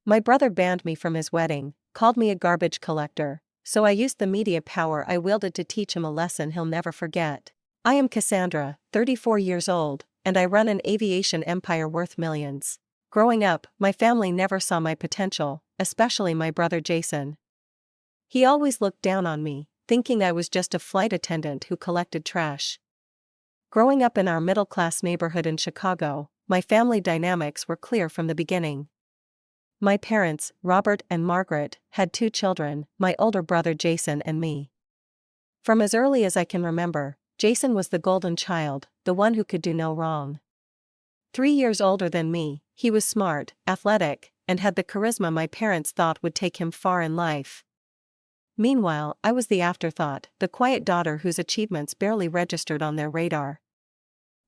My brother banned me from his wedding, called me a garbage collector, so I used the media power I wielded to teach him a lesson he'll never forget. I am Cassandra, 34 years old, and I run an aviation empire worth millions. Growing up, my family never saw my potential, especially my brother Jason. He always looked down on me, thinking I was just a flight attendant who collected trash. Growing up in our middle-class neighborhood in Chicago, my family dynamics were clear from the beginning. My parents, Robert and Margaret, had 2 children, my older brother Jason and me. From as early as I can remember, Jason was the golden child, the one who could do no wrong. 3 years older than me, he was smart, athletic, and had the charisma my parents thought would take him far in life. Meanwhile, I was the afterthought, the quiet daughter whose achievements barely registered on their radar.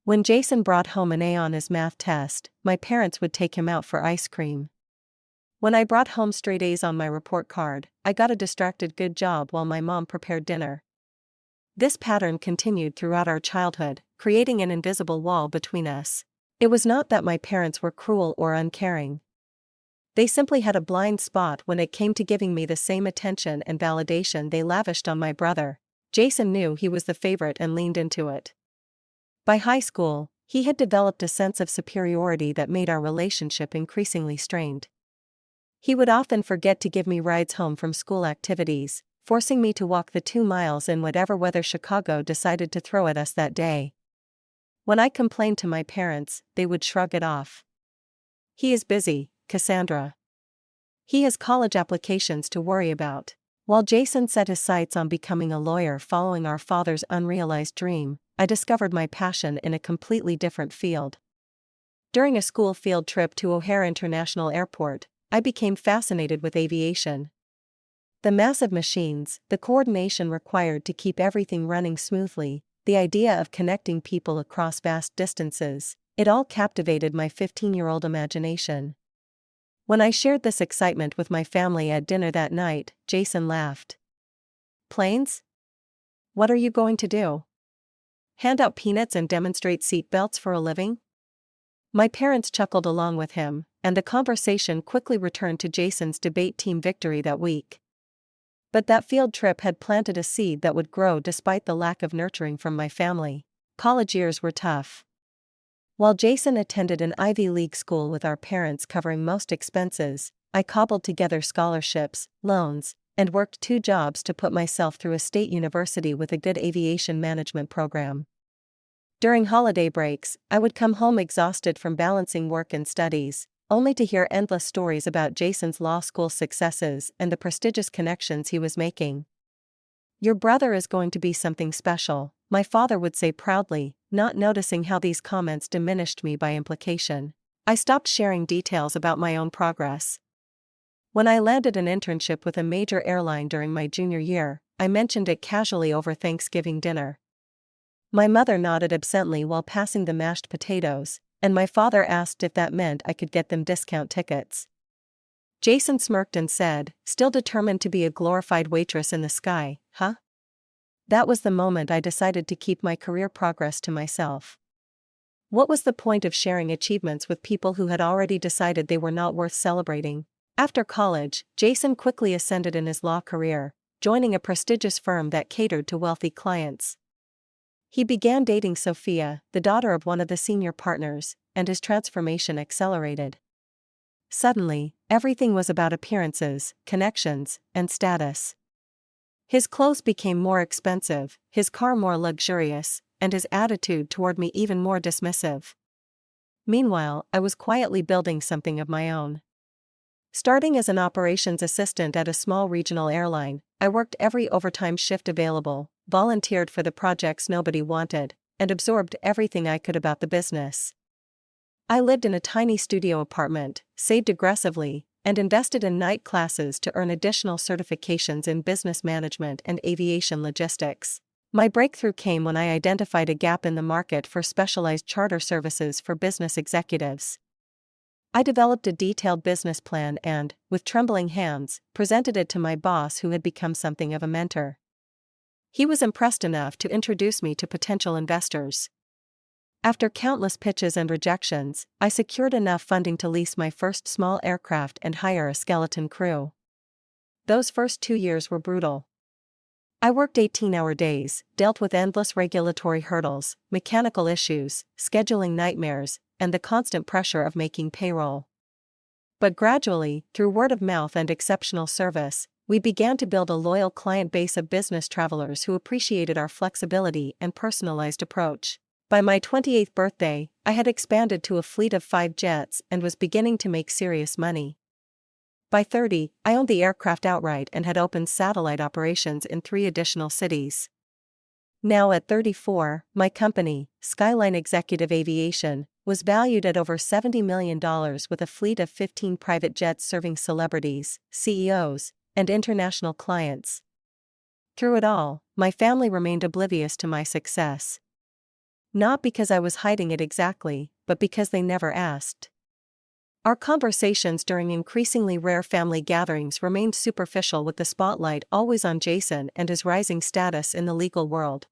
When Jason brought home an A on his math test, my parents would take him out for ice cream. When I brought home straight A's on my report card, I got a distracted good job while my mom prepared dinner. This pattern continued throughout our childhood, creating an invisible wall between us. It was not that my parents were cruel or uncaring. They simply had a blind spot when it came to giving me the same attention and validation they lavished on my brother. Jason knew he was the favorite and leaned into it. By high school, he had developed a sense of superiority that made our relationship increasingly strained. He would often forget to give me rides home from school activities, forcing me to walk the 2 miles in whatever weather Chicago decided to throw at us that day. When I complained to my parents, they would shrug it off. "He is busy, Cassandra. He has college applications to worry about." While Jason set his sights on becoming a lawyer following our father's unrealized dream, I discovered my passion in a completely different field. During a school field trip to O'Hare International Airport, I became fascinated with aviation. The massive machines, the coordination required to keep everything running smoothly, the idea of connecting people across vast distances, it all captivated my 15-year-old imagination. When I shared this excitement with my family at dinner that night, Jason laughed. "Planes? What are you going to do? Hand out peanuts and demonstrate seat belts for a living?" My parents chuckled along with him, and the conversation quickly returned to Jason's debate team victory that week. But that field trip had planted a seed that would grow despite the lack of nurturing from my family. College years were tough. While Jason attended an Ivy League school with our parents covering most expenses, I cobbled together scholarships, loans, and worked 2 jobs to put myself through a state university with a good aviation management program. During holiday breaks, I would come home exhausted from balancing work and studies, only to hear endless stories about Jason's law school successes and the prestigious connections he was making. "Your brother is going to be something special," my father would say proudly, not noticing how these comments diminished me by implication. I stopped sharing details about my own progress. When I landed an internship with a major airline during my junior year, I mentioned it casually over Thanksgiving dinner. My mother nodded absently while passing the mashed potatoes, and my father asked if that meant I could get them discount tickets. Jason smirked and said, still determined to be a glorified waitress in the sky, "Huh?" That was the moment I decided to keep my career progress to myself. What was the point of sharing achievements with people who had already decided they were not worth celebrating? After college, Jason quickly ascended in his law career, joining a prestigious firm that catered to wealthy clients. He began dating Sophia, the daughter of one of the senior partners, and his transformation accelerated. Suddenly, everything was about appearances, connections, and status. His clothes became more expensive, his car more luxurious, and his attitude toward me even more dismissive. Meanwhile, I was quietly building something of my own. Starting as an operations assistant at a small regional airline, I worked every overtime shift available, volunteered for the projects nobody wanted, and absorbed everything I could about the business. I lived in a tiny studio apartment, saved aggressively, and invested in night classes to earn additional certifications in business management and aviation logistics. My breakthrough came when I identified a gap in the market for specialized charter services for business executives. I developed a detailed business plan and, with trembling hands, presented it to my boss, who had become something of a mentor. He was impressed enough to introduce me to potential investors. After countless pitches and rejections, I secured enough funding to lease my first small aircraft and hire a skeleton crew. Those first 2 years were brutal. I worked 18-hour days, dealt with endless regulatory hurdles, mechanical issues, scheduling nightmares, and the constant pressure of making payroll. But gradually, through word of mouth and exceptional service, we began to build a loyal client base of business travelers who appreciated our flexibility and personalized approach. By my 28th birthday, I had expanded to a fleet of 5 jets and was beginning to make serious money. By 30, I owned the aircraft outright and had opened satellite operations in 3 additional cities. Now at 34, my company, Skyline Executive Aviation, was valued at over $70 million with a fleet of 15 private jets serving celebrities, CEOs, and international clients. Through it all, my family remained oblivious to my success. Not because I was hiding it exactly, but because they never asked. Our conversations during increasingly rare family gatherings remained superficial, with the spotlight always on Jason and his rising status in the legal world.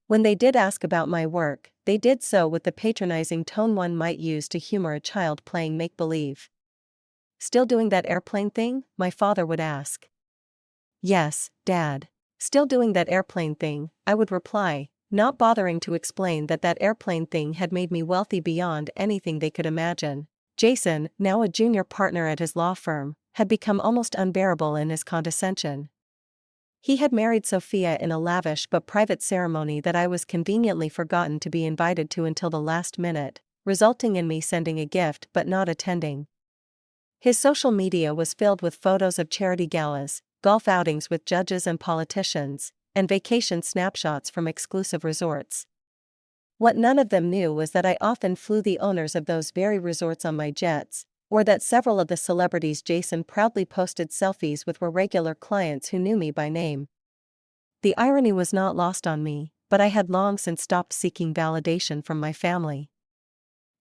When they did ask about my work, they did so with the patronizing tone one might use to humor a child playing make-believe. "Still doing that airplane thing?" my father would ask. "Yes, Dad. Still doing that airplane thing," I would reply, not bothering to explain that that airplane thing had made me wealthy beyond anything they could imagine. Jason, now a junior partner at his law firm, had become almost unbearable in his condescension. He had married Sophia in a lavish but private ceremony that I was conveniently forgotten to be invited to until the last minute, resulting in me sending a gift but not attending. His social media was filled with photos of charity galas, golf outings with judges and politicians, and vacation snapshots from exclusive resorts. What none of them knew was that I often flew the owners of those very resorts on my jets, or that several of the celebrities Jason proudly posted selfies with were regular clients who knew me by name. The irony was not lost on me, but I had long since stopped seeking validation from my family.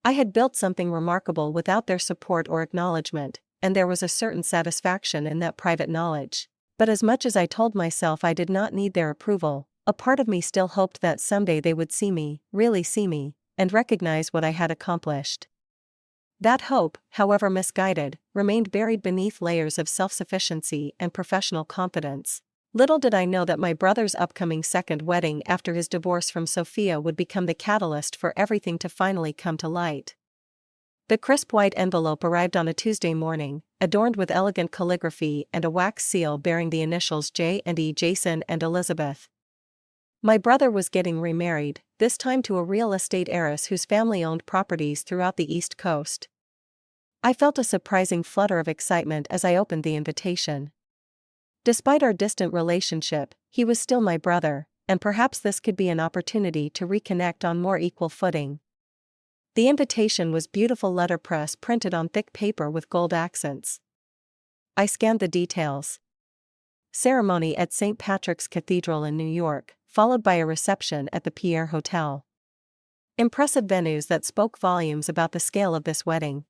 I had built something remarkable without their support or acknowledgement, and there was a certain satisfaction in that private knowledge. But as much as I told myself I did not need their approval, a part of me still hoped that someday they would see me, really see me, and recognize what I had accomplished. That hope, however misguided, remained buried beneath layers of self-sufficiency and professional confidence. Little did I know that my brother's upcoming second wedding after his divorce from Sophia would become the catalyst for everything to finally come to light. The crisp white envelope arrived on a Tuesday morning, adorned with elegant calligraphy and a wax seal bearing the initials J&E, Jason and Elizabeth. My brother was getting remarried, this time to a real estate heiress whose family owned properties throughout the East Coast. I felt a surprising flutter of excitement as I opened the invitation. Despite our distant relationship, he was still my brother, and perhaps this could be an opportunity to reconnect on more equal footing. The invitation was beautiful letterpress printed on thick paper with gold accents. I scanned the details. Ceremony at St. Patrick's Cathedral in New York, followed by a reception at the Pierre Hotel. Impressive venues that spoke volumes about the scale of this wedding.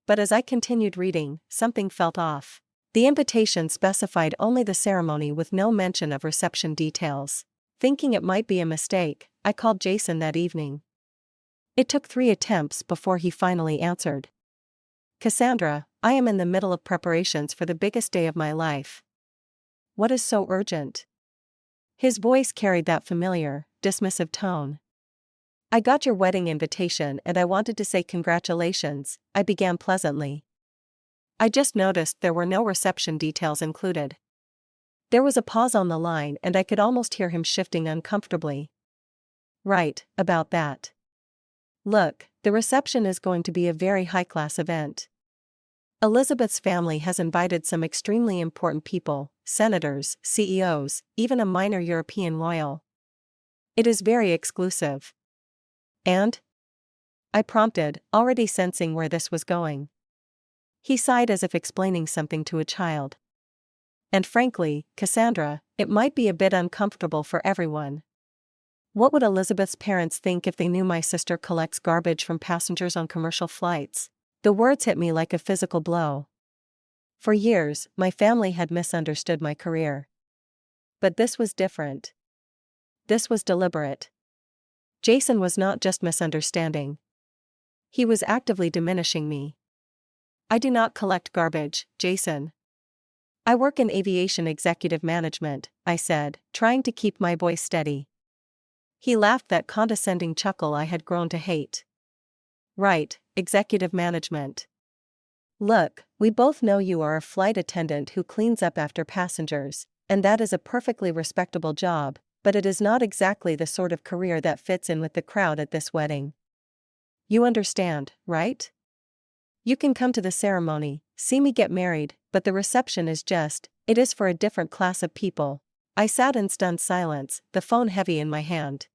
But as I continued reading, something felt off. The invitation specified only the ceremony with no mention of reception details. Thinking it might be a mistake, I called Jason that evening. It took 3 attempts before he finally answered. "Cassandra, I am in the middle of preparations for the biggest day of my life." "What is so urgent?" His voice carried that familiar, dismissive tone. "I got your wedding invitation and I wanted to say congratulations," I began pleasantly. "I just noticed there were no reception details included." There was a pause on the line and I could almost hear him shifting uncomfortably. "Right, about that. Look, the reception is going to be a very high-class event. Elizabeth's family has invited some extremely important people, senators, CEOs, even a minor European royal. It is very exclusive." "And?" I prompted, already sensing where this was going. He sighed as if explaining something to a child. "And frankly, Cassandra, it might be a bit uncomfortable for everyone. What would Elizabeth's parents think if they knew my sister collects garbage from passengers on commercial flights?" The words hit me like a physical blow. For years, my family had misunderstood my career. But this was different. This was deliberate. Jason was not just misunderstanding. He was actively diminishing me. I do not collect garbage, Jason. I work in aviation executive management, I said, trying to keep my voice steady. He laughed that condescending chuckle I had grown to hate. Right, executive management. Look, we both know you are a flight attendant who cleans up after passengers, and that is a perfectly respectable job, but it is not exactly the sort of career that fits in with the crowd at this wedding. You understand, right? You can come to the ceremony, see me get married, but the reception it is for a different class of people. I sat in stunned silence, the phone heavy in my hand.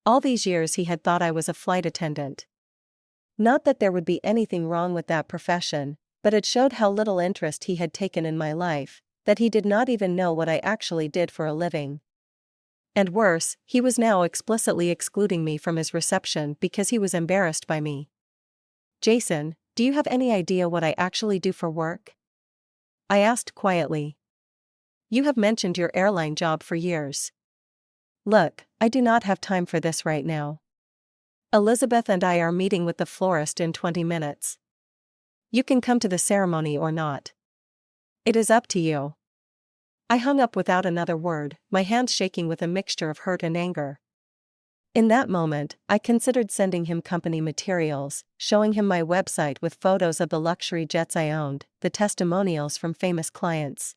All these years he had thought I was a flight attendant. Not that there would be anything wrong with that profession, but it showed how little interest he had taken in my life, that he did not even know what I actually did for a living. And worse, he was now explicitly excluding me from his reception because he was embarrassed by me. Jason, do you have any idea what I actually do for work? I asked quietly. You have mentioned your airline job for years. Look, I do not have time for this right now. Elizabeth and I are meeting with the florist in 20 minutes. You can come to the ceremony or not. It is up to you. I hung up without another word, my hands shaking with a mixture of hurt and anger. In that moment, I considered sending him company materials, showing him my website with photos of the luxury jets I owned, the testimonials from famous clients.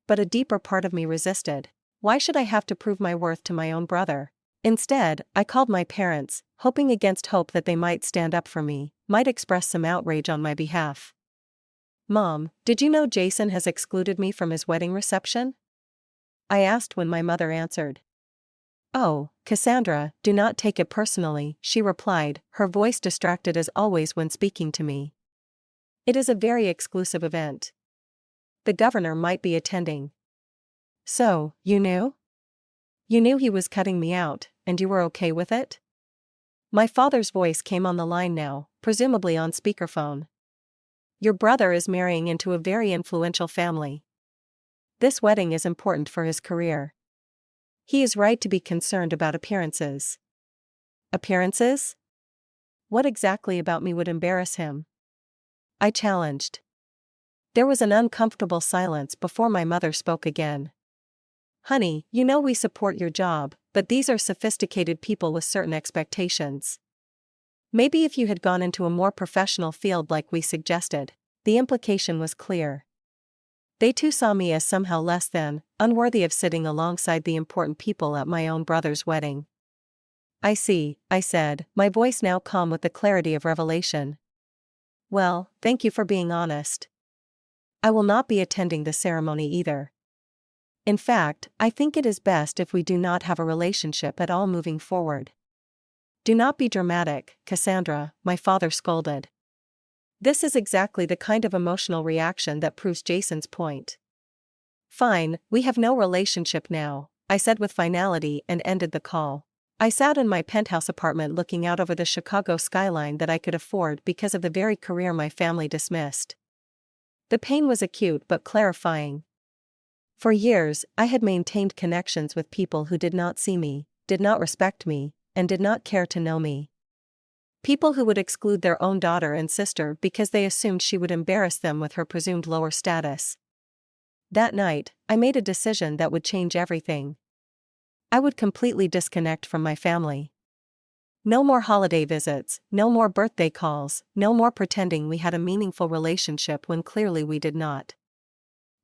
But a deeper part of me resisted. Why should I have to prove my worth to my own brother? Instead, I called my parents, hoping against hope that they might stand up for me, might express some outrage on my behalf. Mom, did you know Jason has excluded me from his wedding reception? I asked when my mother answered. Oh, Cassandra, do not take it personally, she replied, her voice distracted as always when speaking to me. It is a very exclusive event. The governor might be attending. So, you knew? You knew he was cutting me out, and you were okay with it? My father's voice came on the line now, presumably on speakerphone. Your brother is marrying into a very influential family. This wedding is important for his career. He is right to be concerned about appearances. Appearances? What exactly about me would embarrass him? I challenged. There was an uncomfortable silence before my mother spoke again. Honey, you know we support your job, but these are sophisticated people with certain expectations. Maybe if you had gone into a more professional field like we suggested. The implication was clear. They too saw me as somehow less than, unworthy of sitting alongside the important people at my own brother's wedding. I see, I said, my voice now calm with the clarity of revelation. Well, thank you for being honest. I will not be attending the ceremony either. In fact, I think it is best if we do not have a relationship at all moving forward. Do not be dramatic, Cassandra, my father scolded. This is exactly the kind of emotional reaction that proves Jason's point. Fine, we have no relationship now, I said with finality and ended the call. I sat in my penthouse apartment looking out over the Chicago skyline that I could afford because of the very career my family dismissed. The pain was acute but clarifying. For years, I had maintained connections with people who did not see me, did not respect me, and did not care to know me. People who would exclude their own daughter and sister because they assumed she would embarrass them with her presumed lower status. That night, I made a decision that would change everything. I would completely disconnect from my family. No more holiday visits, no more birthday calls, no more pretending we had a meaningful relationship when clearly we did not.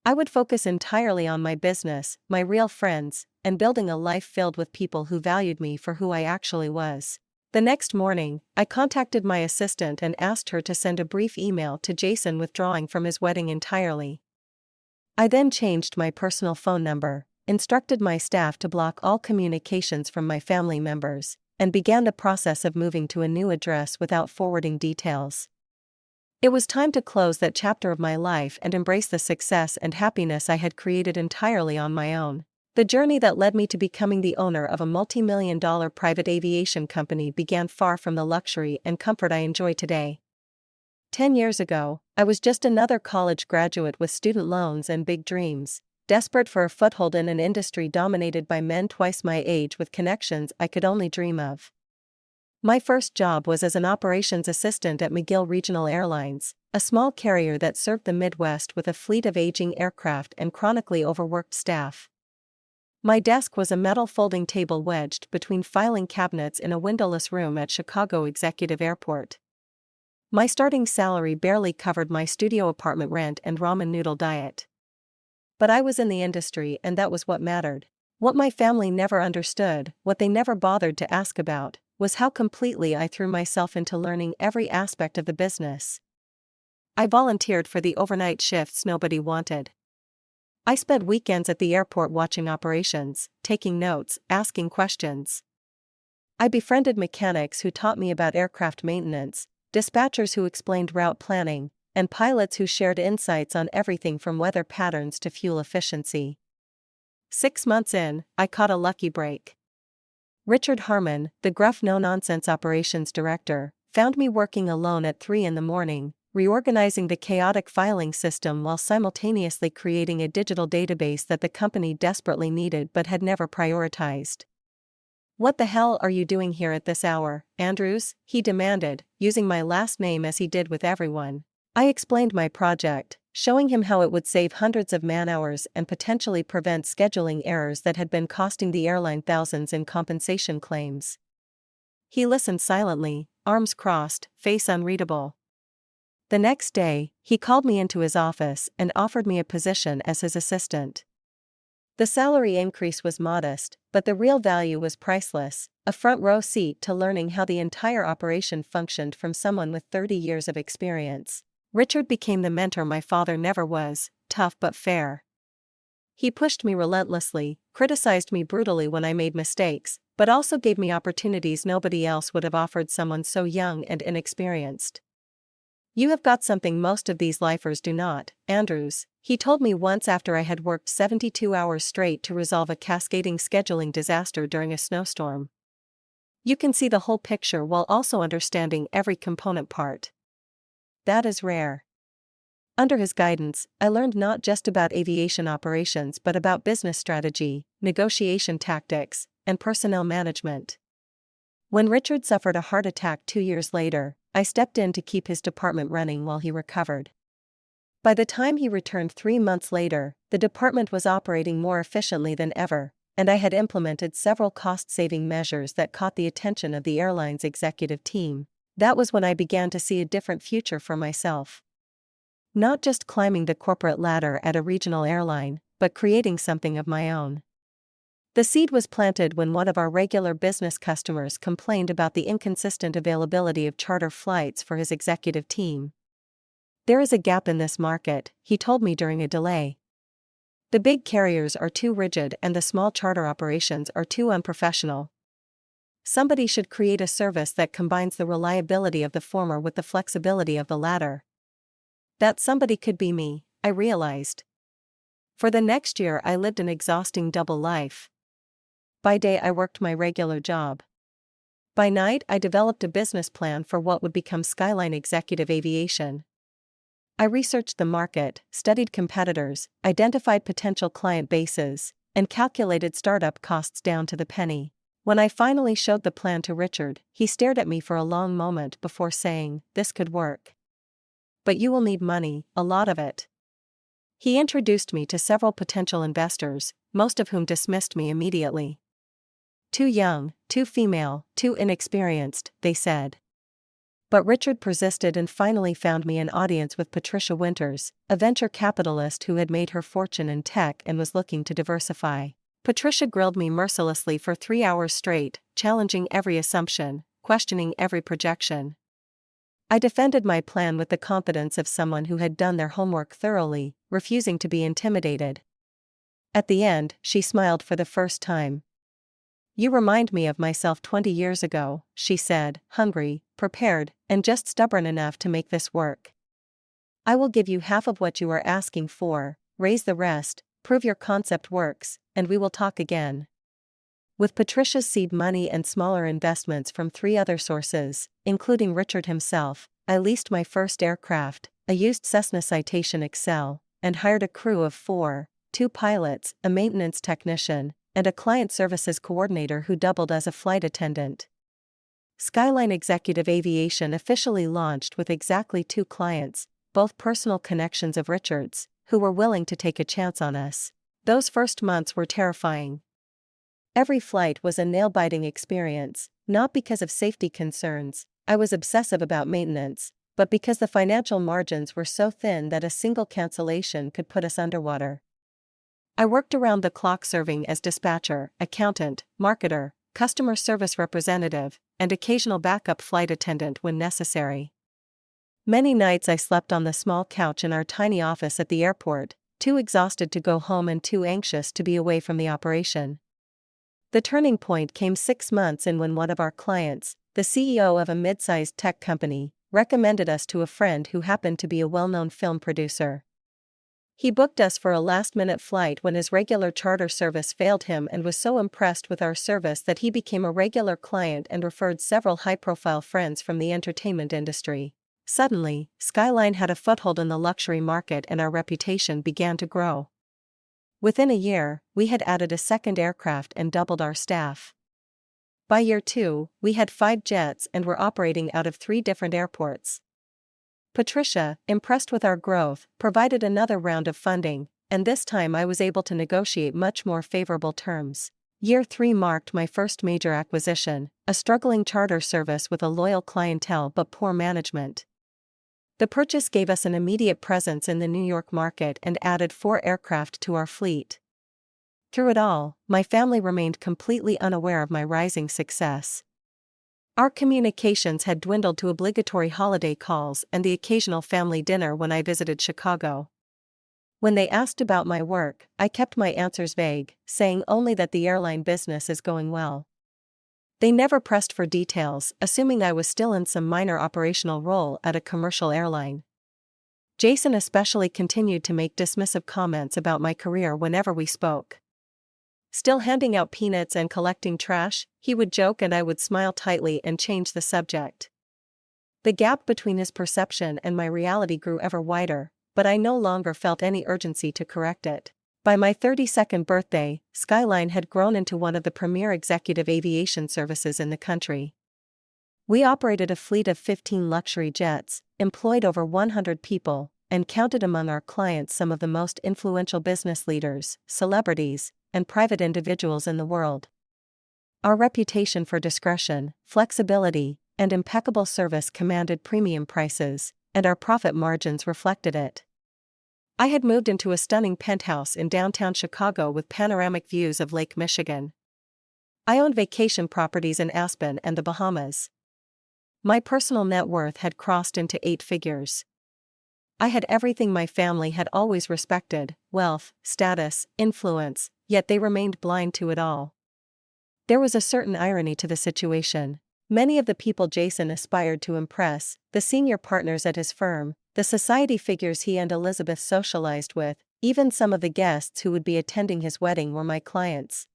I would focus entirely on my business, my real friends, and building a life filled with people who valued me for who I actually was. The next morning, I contacted my assistant and asked her to send a brief email to Jason withdrawing from his wedding entirely. I then changed my personal phone number, instructed my staff to block all communications from my family members, and began the process of moving to a new address without forwarding details. It was time to close that chapter of my life and embrace the success and happiness I had created entirely on my own. The journey that led me to becoming the owner of a multi-million-dollar private aviation company began far from the luxury and comfort I enjoy today. 10 years ago, I was just another college graduate with student loans and big dreams. desperate for a foothold in an industry dominated by men twice my age with connections I could only dream of. My first job was as an operations assistant at McGill Regional Airlines, a small carrier that served the Midwest with a fleet of aging aircraft and chronically overworked staff. My desk was a metal folding table wedged between filing cabinets in a windowless room at Chicago Executive Airport. My starting salary barely covered my studio apartment rent and ramen noodle diet. But I was in the industry, and that was what mattered. What my family never understood, what they never bothered to ask about, was how completely I threw myself into learning every aspect of the business. I volunteered for the overnight shifts nobody wanted. I spent weekends at the airport watching operations, taking notes, asking questions. I befriended mechanics who taught me about aircraft maintenance, dispatchers who explained route planning, and pilots who shared insights on everything from weather patterns to fuel efficiency. 6 months in, I caught a lucky break. Richard Harmon, the gruff no-nonsense operations director, found me working alone at 3 a.m, reorganizing the chaotic filing system while simultaneously creating a digital database that the company desperately needed but had never prioritized. "What the hell are you doing here at this hour, Andrews?" he demanded, using my last name as he did with everyone. I explained my project, showing him how it would save hundreds of man-hours and potentially prevent scheduling errors that had been costing the airline thousands in compensation claims. He listened silently, arms crossed, face unreadable. The next day, he called me into his office and offered me a position as his assistant. The salary increase was modest, but the real value was priceless, a front-row seat to learning how the entire operation functioned from someone with 30 years of experience. Richard became the mentor my father never was, tough but fair. He pushed me relentlessly, criticized me brutally when I made mistakes, but also gave me opportunities nobody else would have offered someone so young and inexperienced. "You have got something most of these lifers do not, Andrews," he told me once after I had worked 72 hours straight to resolve a cascading scheduling disaster during a snowstorm. "You can see the whole picture while also understanding every component part. That is rare." Under his guidance, I learned not just about aviation operations but about business strategy, negotiation tactics, and personnel management. When Richard suffered a heart attack 2 years later, I stepped in to keep his department running while he recovered. By the time he returned 3 months later, the department was operating more efficiently than ever, and I had implemented several cost-saving measures that caught the attention of the airline's executive team. That was when I began to see a different future for myself. Not just climbing the corporate ladder at a regional airline, but creating something of my own. The seed was planted when one of our regular business customers complained about the inconsistent availability of charter flights for his executive team. "There is a gap in this market," he told me during a delay. "The big carriers are too rigid and the small charter operations are too unprofessional. Somebody should create a service that combines the reliability of the former with the flexibility of the latter." That somebody could be me, I realized. For the next year I lived an exhausting double life. By day I worked my regular job. By night I developed a business plan for what would become Skyline Executive Aviation. I researched the market, studied competitors, identified potential client bases, and calculated startup costs down to the penny. When I finally showed the plan to Richard, he stared at me for a long moment before saying, "This could work. But you will need money, a lot of it." He introduced me to several potential investors, most of whom dismissed me immediately. "Too young, too female, too inexperienced," they said. But Richard persisted and finally found me an audience with Patricia Winters, a venture capitalist who had made her fortune in tech and was looking to diversify. Patricia grilled me mercilessly for 3 hours straight, challenging every assumption, questioning every projection. I defended my plan with the confidence of someone who had done their homework thoroughly, refusing to be intimidated. At the end, she smiled for the first time. "You remind me of myself 20 years ago," she said, "hungry, prepared, and just stubborn enough to make this work. I will give you half of what you are asking for, raise the rest, prove your concept works, and we will talk again." With Patricia's seed money and smaller investments from 3 other sources, including Richard himself, I leased my first aircraft, a used Cessna Citation Excel, and hired a crew of 4 2 pilots, a maintenance technician, and a client services coordinator who doubled as a flight attendant. Skyline Executive Aviation officially launched with exactly 2 clients, both personal connections of Richard's, who were willing to take a chance on us. Those first months were terrifying. Every flight was a nail-biting experience, not because of safety concerns, I was obsessive about maintenance, but because the financial margins were so thin that a single cancellation could put us underwater. I worked around the clock serving as dispatcher, accountant, marketer, customer service representative, and occasional backup flight attendant when necessary. Many nights I slept on the small couch in our tiny office at the airport, too exhausted to go home and too anxious to be away from the operation. The turning point came 6 months in when one of our clients, the CEO of a mid-sized tech company, recommended us to a friend who happened to be a well-known film producer. He booked us for a last-minute flight when his regular charter service failed him and was so impressed with our service that he became a regular client and referred several high-profile friends from the entertainment industry. Suddenly, Skyline had a foothold in the luxury market and our reputation began to grow. Within a year, we had added a second aircraft and doubled our staff. By year 2, we had 5 jets and were operating out of 3 different airports. Patricia, impressed with our growth, provided another round of funding, and this time I was able to negotiate much more favorable terms. Year 3 marked my first major acquisition, a struggling charter service with a loyal clientele but poor management. The purchase gave us an immediate presence in the New York market and added 4 aircraft to our fleet. Through it all, my family remained completely unaware of my rising success. Our communications had dwindled to obligatory holiday calls and the occasional family dinner when I visited Chicago. When they asked about my work, I kept my answers vague, saying only that the airline business is going well. They never pressed for details, assuming I was still in some minor operational role at a commercial airline. Jason especially continued to make dismissive comments about my career whenever we spoke. Still handing out peanuts and collecting trash, he would joke and I would smile tightly and change the subject. The gap between his perception and my reality grew ever wider, but I no longer felt any urgency to correct it. By my 32nd birthday, Skyline had grown into one of the premier executive aviation services in the country. We operated a fleet of 15 luxury jets, employed over 100 people, and counted among our clients some of the most influential business leaders, celebrities, and private individuals in the world. Our reputation for discretion, flexibility, and impeccable service commanded premium prices, and our profit margins reflected it. I had moved into a stunning penthouse in downtown Chicago with panoramic views of Lake Michigan. I owned vacation properties in Aspen and the Bahamas. My personal net worth had crossed into 8 figures. I had everything my family had always respected: wealth, status, influence, yet they remained blind to it all. There was a certain irony to the situation. Many of the people Jason aspired to impress, the senior partners at his firm, the society figures he and Elizabeth socialized with, even some of the guests who would be attending his wedding were my clients.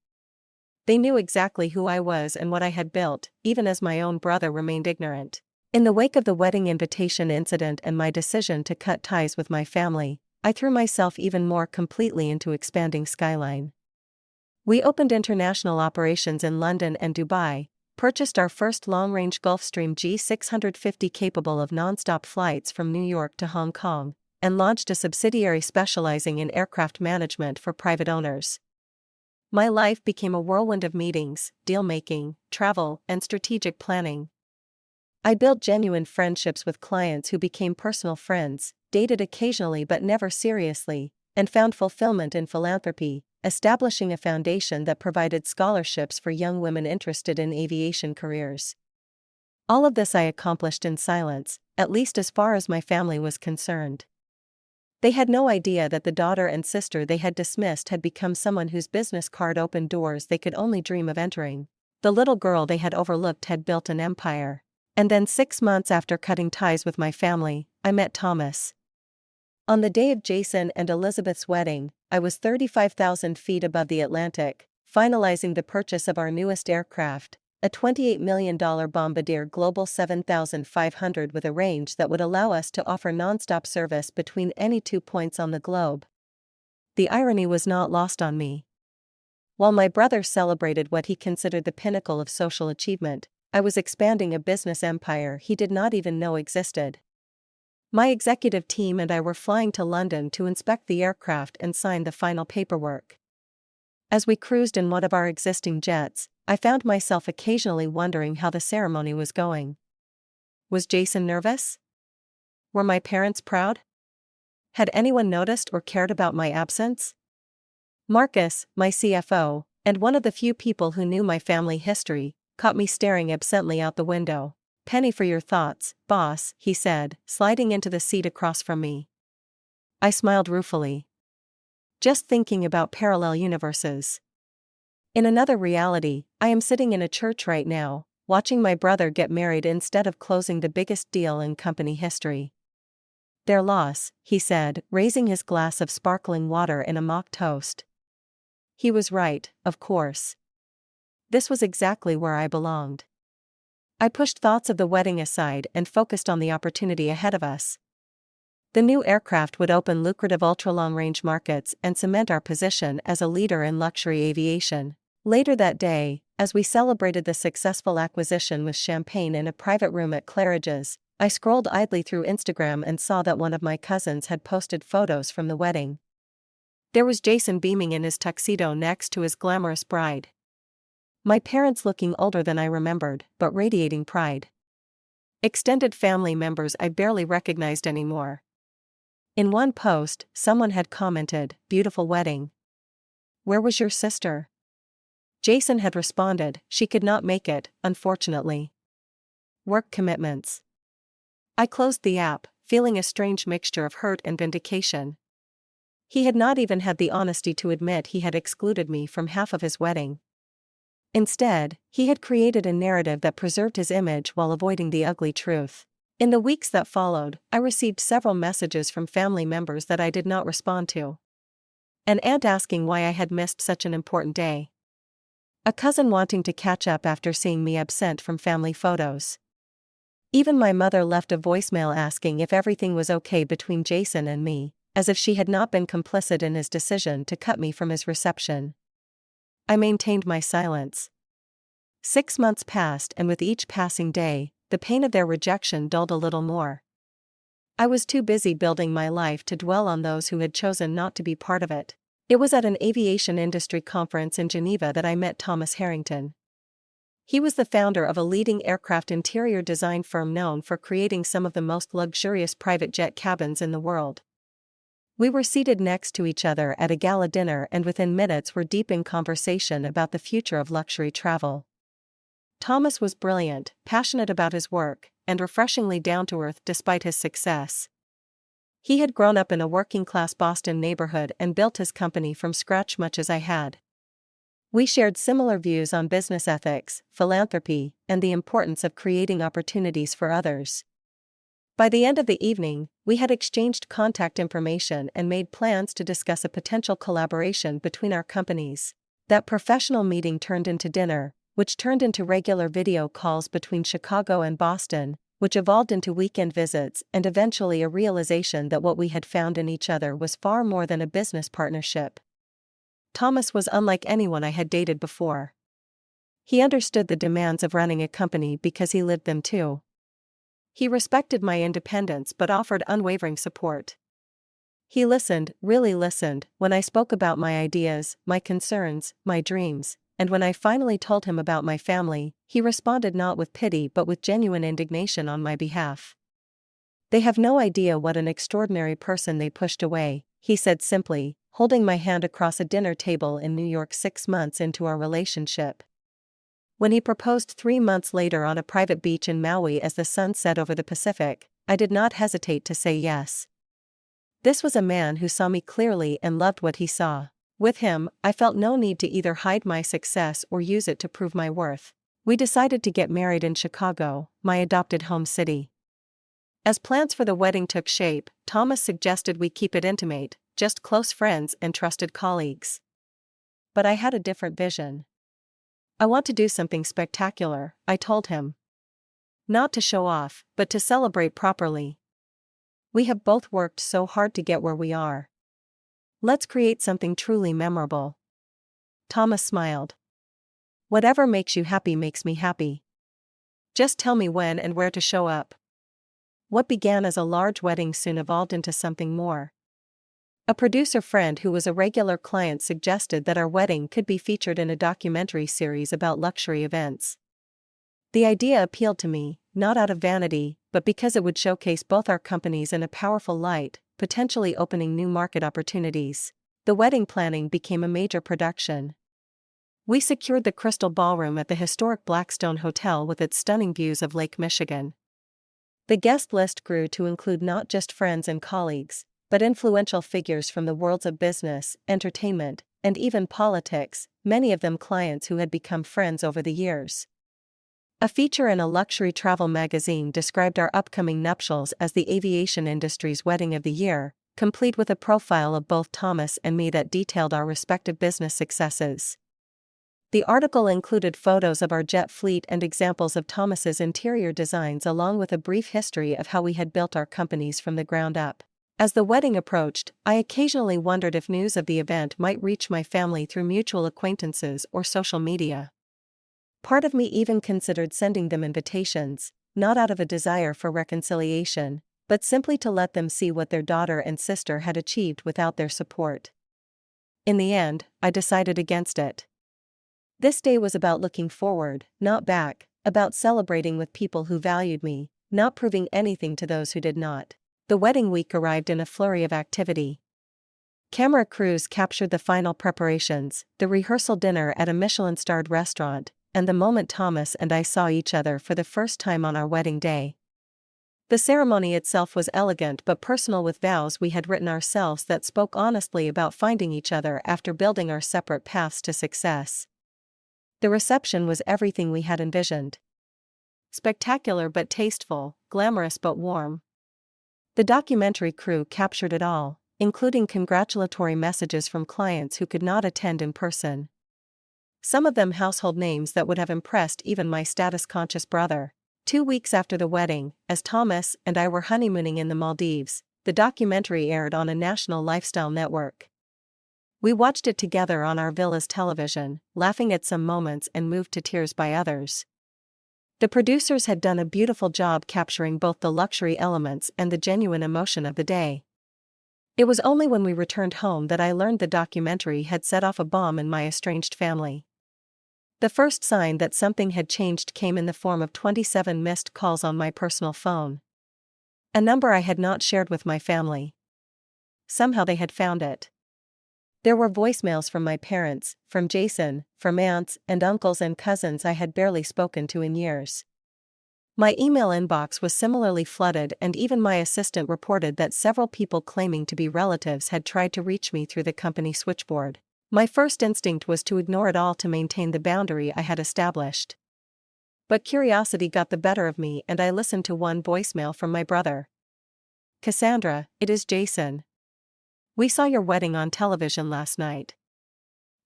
They knew exactly who I was and what I had built, even as my own brother remained ignorant. In the wake of the wedding invitation incident and my decision to cut ties with my family, I threw myself even more completely into expanding Skyline. We opened international operations in London and Dubai, purchased our first long-range Gulfstream G650 capable of non-stop flights from New York to Hong Kong, and launched a subsidiary specializing in aircraft management for private owners. My life became a whirlwind of meetings, deal-making, travel, and strategic planning. I built genuine friendships with clients who became personal friends, dated occasionally but never seriously, and found fulfillment in philanthropy, establishing a foundation that provided scholarships for young women interested in aviation careers. All of this I accomplished in silence, at least as far as my family was concerned. They had no idea that the daughter and sister they had dismissed had become someone whose business card opened doors they could only dream of entering. The little girl they had overlooked had built an empire. And then 6 months after cutting ties with my family, I met Thomas. On the day of Jason and Elizabeth's wedding, I was 35,000 feet above the Atlantic, finalizing the purchase of our newest aircraft, a $28 million Bombardier Global 7500 with a range that would allow us to offer nonstop service between any 2 points on the globe. The irony was not lost on me. While my brother celebrated what he considered the pinnacle of social achievement, I was expanding a business empire he did not even know existed. My executive team and I were flying to London to inspect the aircraft and sign the final paperwork. As we cruised in one of our existing jets, I found myself occasionally wondering how the ceremony was going. Was Jason nervous? Were my parents proud? Had anyone noticed or cared about my absence? Marcus, my CFO, and one of the few people who knew my family history, caught me staring absently out the window. "Penny for your thoughts, boss," he said, sliding into the seat across from me. I smiled ruefully. Just thinking about parallel universes. In another reality, I am sitting in a church right now, watching my brother get married instead of closing the biggest deal in company history. "Their loss," he said, raising his glass of sparkling water in a mock toast. He was right, of course. This was exactly where I belonged. I pushed thoughts of the wedding aside and focused on the opportunity ahead of us. The new aircraft would open lucrative ultra-long-range markets and cement our position as a leader in luxury aviation. Later that day, as we celebrated the successful acquisition with champagne in a private room at Claridge's, I scrolled idly through Instagram and saw that one of my cousins had posted photos from the wedding. There was Jason beaming in his tuxedo next to his glamorous bride. My parents looking older than I remembered, but radiating pride. Extended family members I barely recognized anymore. In one post, someone had commented, "Beautiful wedding. Where was your sister?" Jason had responded, "She could not make it, unfortunately. Work commitments." I closed the app, feeling a strange mixture of hurt and vindication. He had not even had the honesty to admit he had excluded me from half of his wedding. Instead, he had created a narrative that preserved his image while avoiding the ugly truth. In the weeks that followed, I received several messages from family members that I did not respond to. An aunt asking why I had missed such an important day. A cousin wanting to catch up after seeing me absent from family photos. Even my mother left a voicemail asking if everything was okay between Jason and me, as if she had not been complicit in his decision to cut me from his reception. I maintained my silence. 6 months passed, and with each passing day, the pain of their rejection dulled a little more. I was too busy building my life to dwell on those who had chosen not to be part of it. It was at an aviation industry conference in Geneva that I met Thomas Harrington. He was the founder of a leading aircraft interior design firm known for creating some of the most luxurious private jet cabins in the world. We were seated next to each other at a gala dinner and within minutes were deep in conversation about the future of luxury travel. Thomas was brilliant, passionate about his work, and refreshingly down-to-earth despite his success. He had grown up in a working-class Boston neighborhood and built his company from scratch much as I had. We shared similar views on business ethics, philanthropy, and the importance of creating opportunities for others. By the end of the evening, we had exchanged contact information and made plans to discuss a potential collaboration between our companies. That professional meeting turned into dinner, which turned into regular video calls between Chicago and Boston, which evolved into weekend visits and eventually a realization that what we had found in each other was far more than a business partnership. Thomas was unlike anyone I had dated before. He understood the demands of running a company because he lived them too. He respected my independence but offered unwavering support. He listened, really listened, when I spoke about my ideas, my concerns, my dreams, and when I finally told him about my family, he responded not with pity but with genuine indignation on my behalf. "They have no idea what an extraordinary person they pushed away," he said simply, holding my hand across a dinner table in New York 6 months into our relationship. When he proposed 3 months later on a private beach in Maui as the sun set over the Pacific, I did not hesitate to say yes. This was a man who saw me clearly and loved what he saw. With him, I felt no need to either hide my success or use it to prove my worth. We decided to get married in Chicago, my adopted home city. As plans for the wedding took shape, Thomas suggested we keep it intimate, just close friends and trusted colleagues. But I had a different vision. "I want to do something spectacular," I told him. "Not to show off, but to celebrate properly. We have both worked so hard to get where we are." Let's create something truly memorable. Thomas smiled. Whatever makes you happy makes me happy. Just tell me when and where to show up. What began as a large wedding soon evolved into something more. A producer friend who was a regular client suggested that our wedding could be featured in a documentary series about luxury events. The idea appealed to me, not out of vanity, but because it would showcase both our companies in a powerful light, potentially opening new market opportunities. The wedding planning became a major production. We secured the Crystal Ballroom at the historic Blackstone Hotel with its stunning views of Lake Michigan. The guest list grew to include not just friends and colleagues, but influential figures from the worlds of business, entertainment, and even politics, many of them clients who had become friends over the years. A feature in a luxury travel magazine described our upcoming nuptials as the aviation industry's wedding of the year, complete with a profile of both Thomas and me that detailed our respective business successes. The article included photos of our jet fleet and examples of Thomas's interior designs along with a brief history of how we had built our companies from the ground up. As the wedding approached, I occasionally wondered if news of the event might reach my family through mutual acquaintances or social media. Part of me even considered sending them invitations, not out of a desire for reconciliation, but simply to let them see what their daughter and sister had achieved without their support. In the end, I decided against it. This day was about looking forward, not back, about celebrating with people who valued me, not proving anything to those who did not. The wedding week arrived in a flurry of activity. Camera crews captured the final preparations, the rehearsal dinner at a Michelin-starred restaurant, and the moment Thomas and I saw each other for the first time on our wedding day. The ceremony itself was elegant but personal, with vows we had written ourselves that spoke honestly about finding each other after building our separate paths to success. The reception was everything we had envisioned. Spectacular but tasteful, glamorous but warm. The documentary crew captured it all, including congratulatory messages from clients who could not attend in person. Some of them household names that would have impressed even my status-conscious brother. 2 weeks after the wedding, as Thomas and I were honeymooning in the Maldives, the documentary aired on a national lifestyle network. We watched it together on our villa's television, laughing at some moments and moved to tears by others. The producers had done a beautiful job capturing both the luxury elements and the genuine emotion of the day. It was only when we returned home that I learned the documentary had set off a bomb in my estranged family. The first sign that something had changed came in the form of 27 missed calls on my personal phone. A number I had not shared with my family. Somehow they had found it. There were voicemails from my parents, from Jason, from aunts and uncles and cousins I had barely spoken to in years. My email inbox was similarly flooded, and even my assistant reported that several people claiming to be relatives had tried to reach me through the company switchboard. My first instinct was to ignore it all to maintain the boundary I had established. But curiosity got the better of me, and I listened to one voicemail from my brother. "Cassandra, it is Jason. We saw your wedding on television last night.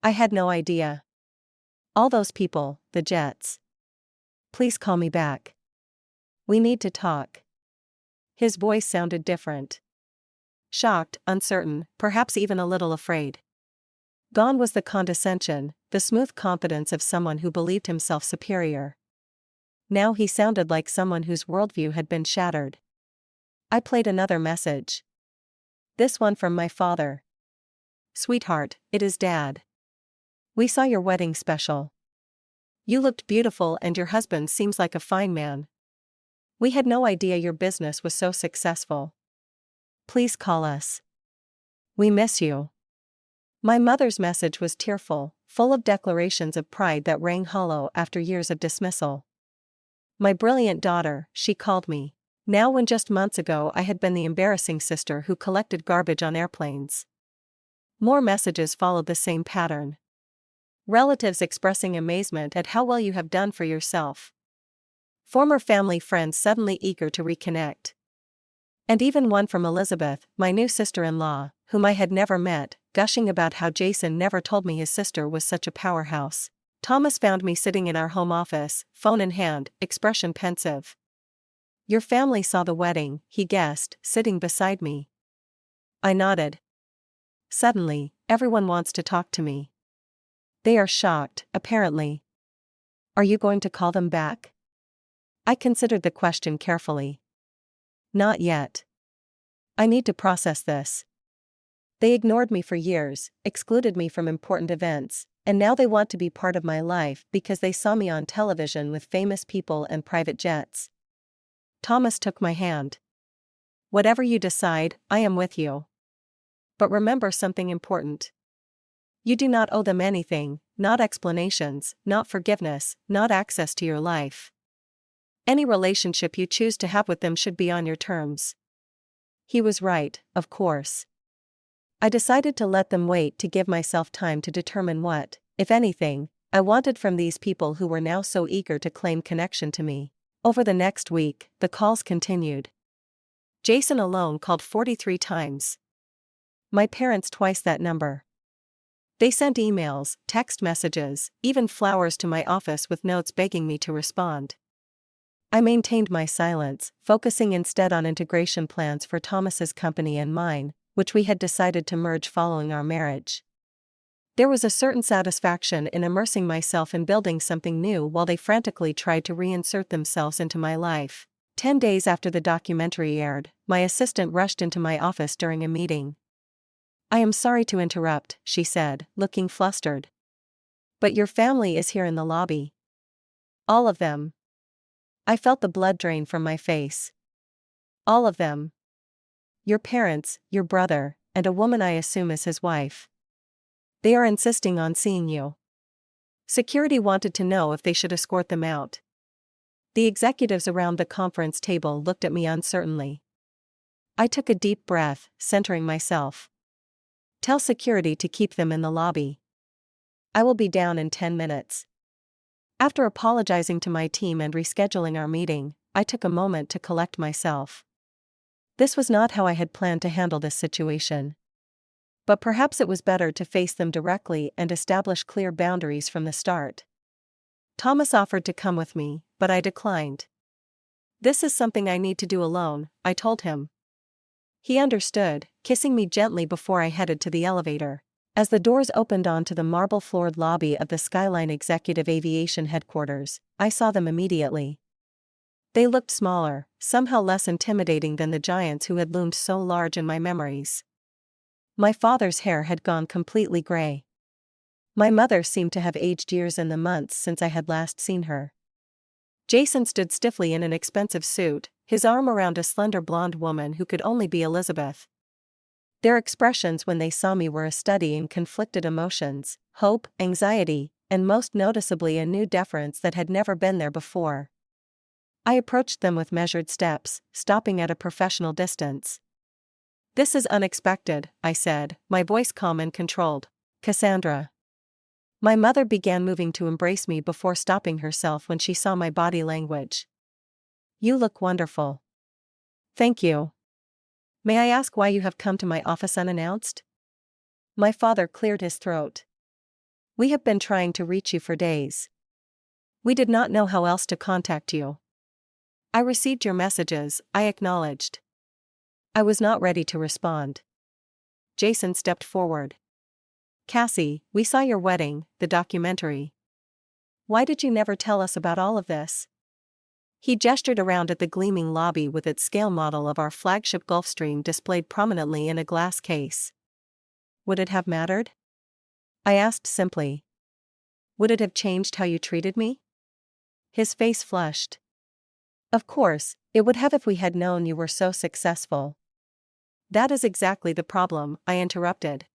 I had no idea. All those people, the Jets. Please call me back. We need to talk." His voice sounded different. Shocked, uncertain, perhaps even a little afraid. Gone was the condescension, the smooth confidence of someone who believed himself superior. Now he sounded like someone whose worldview had been shattered. I played another message. This one from my father. "Sweetheart, it is Dad. We saw your wedding special. You looked beautiful and your husband seems like a fine man. We had no idea your business was so successful. Please call us. We miss you." My mother's message was tearful, full of declarations of pride that rang hollow after years of dismissal. My brilliant daughter, she called me. Now, when just months ago I had been the embarrassing sister who collected garbage on airplanes. More messages followed the same pattern. Relatives expressing amazement at how well you have done for yourself. Former family friends suddenly eager to reconnect. And even one from Elizabeth, my new sister-in-law, whom I had never met, gushing about how Jason never told me his sister was such a powerhouse. Thomas found me sitting in our home office, phone in hand, expression pensive. "Your family saw the wedding," he guessed, sitting beside me. I nodded. Suddenly, everyone wants to talk to me. They are shocked, apparently. Are you going to call them back? I considered the question carefully. Not yet. I need to process this. They ignored me for years, excluded me from important events, and now they want to be part of my life because they saw me on television with famous people and private jets. Thomas took my hand. Whatever you decide, I am with you. But remember something important. You do not owe them anything, not explanations, not forgiveness, not access to your life. Any relationship you choose to have with them should be on your terms. He was right, of course. I decided to let them wait to give myself time to determine what, if anything, I wanted from these people who were now so eager to claim connection to me. Over the next week, the calls continued. Jason alone called 43 times. My parents twice that number. They sent emails, text messages, even flowers to my office with notes begging me to respond. I maintained my silence, focusing instead on integration plans for Thomas's company and mine, which we had decided to merge following our marriage. There was a certain satisfaction in immersing myself in building something new while they frantically tried to reinsert themselves into my life. 10 days after the documentary aired, my assistant rushed into my office during a meeting. I am sorry to interrupt, she said, looking flustered. But your family is here in the lobby. All of them. I felt the blood drain from my face. All of them. Your parents, your brother, and a woman I assume is his wife. They are insisting on seeing you. Security wanted to know if they should escort them out. The executives around the conference table looked at me uncertainly. I took a deep breath, centering myself. Tell security to keep them in the lobby. I will be down in 10 minutes. After apologizing to my team and rescheduling our meeting, I took a moment to collect myself. This was not how I had planned to handle this situation. But perhaps it was better to face them directly and establish clear boundaries from the start. Thomas offered to come with me, but I declined. This is something I need to do alone, I told him. He understood, kissing me gently before I headed to the elevator. As the doors opened onto the marble-floored lobby of the Skyline Executive Aviation Headquarters, I saw them immediately. They looked smaller, somehow less intimidating than the giants who had loomed so large in my memories. My father's hair had gone completely gray. My mother seemed to have aged years in the months since I had last seen her. Jason stood stiffly in an expensive suit, his arm around a slender blonde woman who could only be Elizabeth. Their expressions when they saw me were a study in conflicted emotions, hope, anxiety, and most noticeably a new deference that had never been there before. I approached them with measured steps, stopping at a professional distance. This is unexpected, I said, my voice calm and controlled. Cassandra. My mother began moving to embrace me before stopping herself when she saw my body language. You look wonderful. Thank you. May I ask why you have come to my office unannounced? My father cleared his throat. We have been trying to reach you for days. We did not know how else to contact you. I received your messages, I acknowledged. I was not ready to respond. Jason stepped forward. Cassie, we saw your wedding, the documentary. Why did you never tell us about all of this? He gestured around at the gleaming lobby with its scale model of our flagship Gulfstream displayed prominently in a glass case. Would it have mattered? I asked simply. Would it have changed how you treated me? His face flushed. Of course, it would have if we had known you were so successful. That is exactly the problem, I interrupted.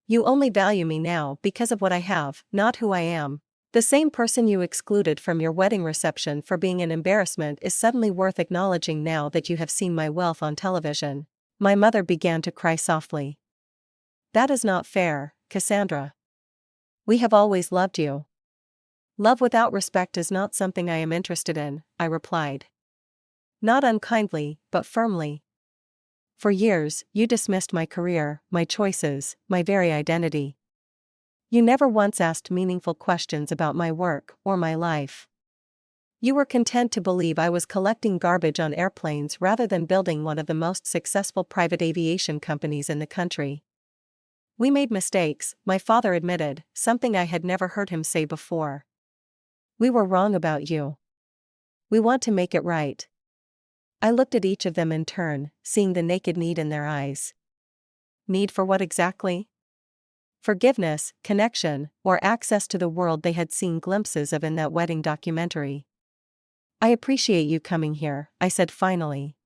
You only value me now because of what I have, not who I am. The same person you excluded from your wedding reception for being an embarrassment is suddenly worth acknowledging now that you have seen my wealth on television. My mother began to cry softly. That is not fair, Cassandra. We have always loved you. Love without respect is not something I am interested in, I replied. Not unkindly, but firmly. For years, you dismissed my career, my choices, my very identity. You never once asked meaningful questions about my work or my life. You were content to believe I was collecting garbage on airplanes rather than building one of the most successful private aviation companies in the country. We made mistakes, my father admitted, something I had never heard him say before. We were wrong about you. We want to make it right. I looked at each of them in turn, seeing the naked need in their eyes. Need for what exactly? Forgiveness, connection, or access to the world they had seen glimpses of in that wedding documentary. I appreciate you coming here, I said finally.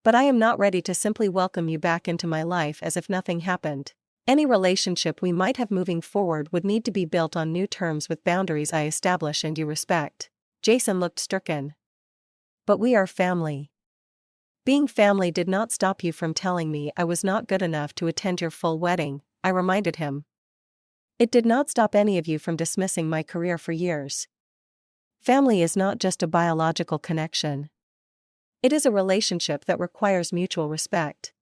But I am not ready to simply welcome you back into my life as if nothing happened. Any relationship we might have moving forward would need to be built on new terms with boundaries I establish and you respect. Jason looked stricken. But we are family. Being family did not stop you from telling me I was not good enough to attend your full wedding, I reminded him. It did not stop any of you from dismissing my career for years. Family is not just a biological connection. It is a relationship that requires mutual respect.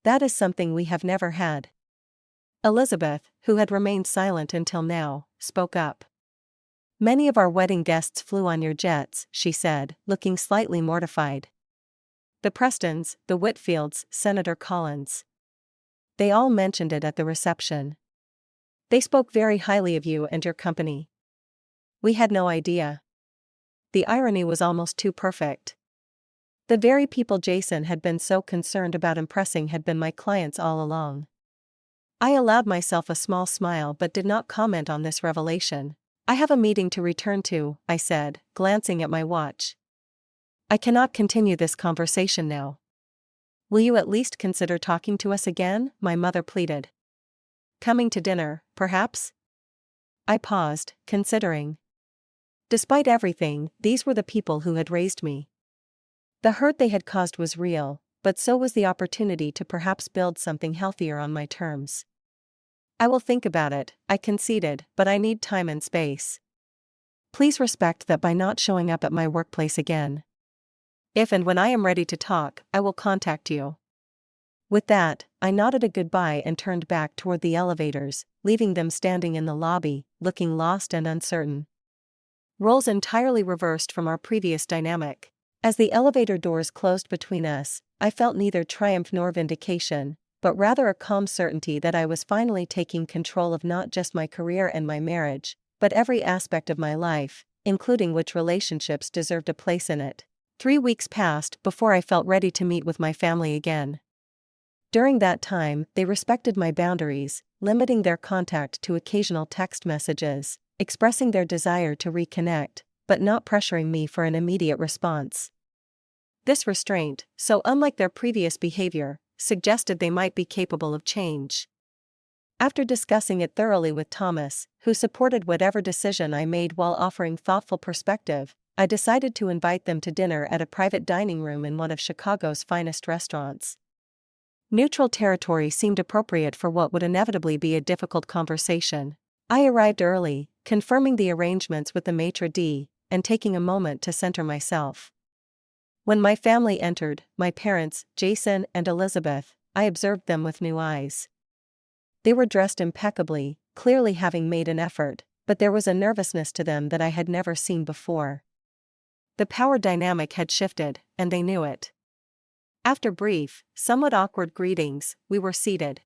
That is something we have never had. Elizabeth, who had remained silent until now, spoke up. Many of our wedding guests flew on your jets, she said, looking slightly mortified. The Prestons, the Whitfields, Senator Collins. They all mentioned it at the reception. They spoke very highly of you and your company. We had no idea. The irony was almost too perfect. The very people Jason had been so concerned about impressing had been my clients all along. I allowed myself a small smile but did not comment on this revelation. I have a meeting to return to, I said, glancing at my watch. I cannot continue this conversation now. Will you at least consider talking to us again? My mother pleaded. Coming to dinner, perhaps? I paused, considering. Despite everything, these were the people who had raised me. The hurt they had caused was real, but so was the opportunity to perhaps build something healthier on my terms. I will think about it, I conceded, but I need time and space. Please respect that by not showing up at my workplace again. If and when I am ready to talk, I will contact you. With that, I nodded a goodbye and turned back toward the elevators, leaving them standing in the lobby, looking lost and uncertain. Roles entirely reversed from our previous dynamic. As the elevator doors closed between us, I felt neither triumph nor vindication, but rather a calm certainty that I was finally taking control of not just my career and my marriage, but every aspect of my life, including which relationships deserved a place in it. 3 weeks passed before I felt ready to meet with my family again. During that time, they respected my boundaries, limiting their contact to occasional text messages, expressing their desire to reconnect, but not pressuring me for an immediate response. This restraint, so unlike their previous behavior, suggested they might be capable of change. After discussing it thoroughly with Thomas, who supported whatever decision I made while offering thoughtful perspective, I decided to invite them to dinner at a private dining room in one of Chicago's finest restaurants. Neutral territory seemed appropriate for what would inevitably be a difficult conversation. I arrived early, confirming the arrangements with the maitre d', and taking a moment to center myself. When my family entered, my parents, Jason and Elizabeth, I observed them with new eyes. They were dressed impeccably, clearly having made an effort, but there was a nervousness to them that I had never seen before. The power dynamic had shifted, and they knew it. After brief, somewhat awkward greetings, we were seated.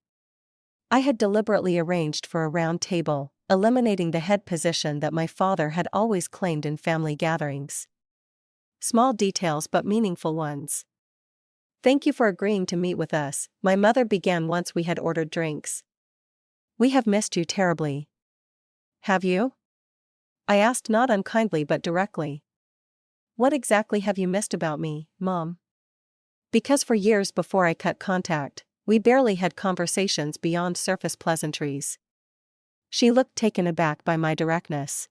I had deliberately arranged for a round table, eliminating the head position that my father had always claimed in family gatherings. Small details but meaningful ones. Thank you for agreeing to meet with us, my mother began once we had ordered drinks. We have missed you terribly. Have you? I asked not unkindly but directly. What exactly have you missed about me, Mom? Because for years before I cut contact, we barely had conversations beyond surface pleasantries. She looked taken aback by my directness.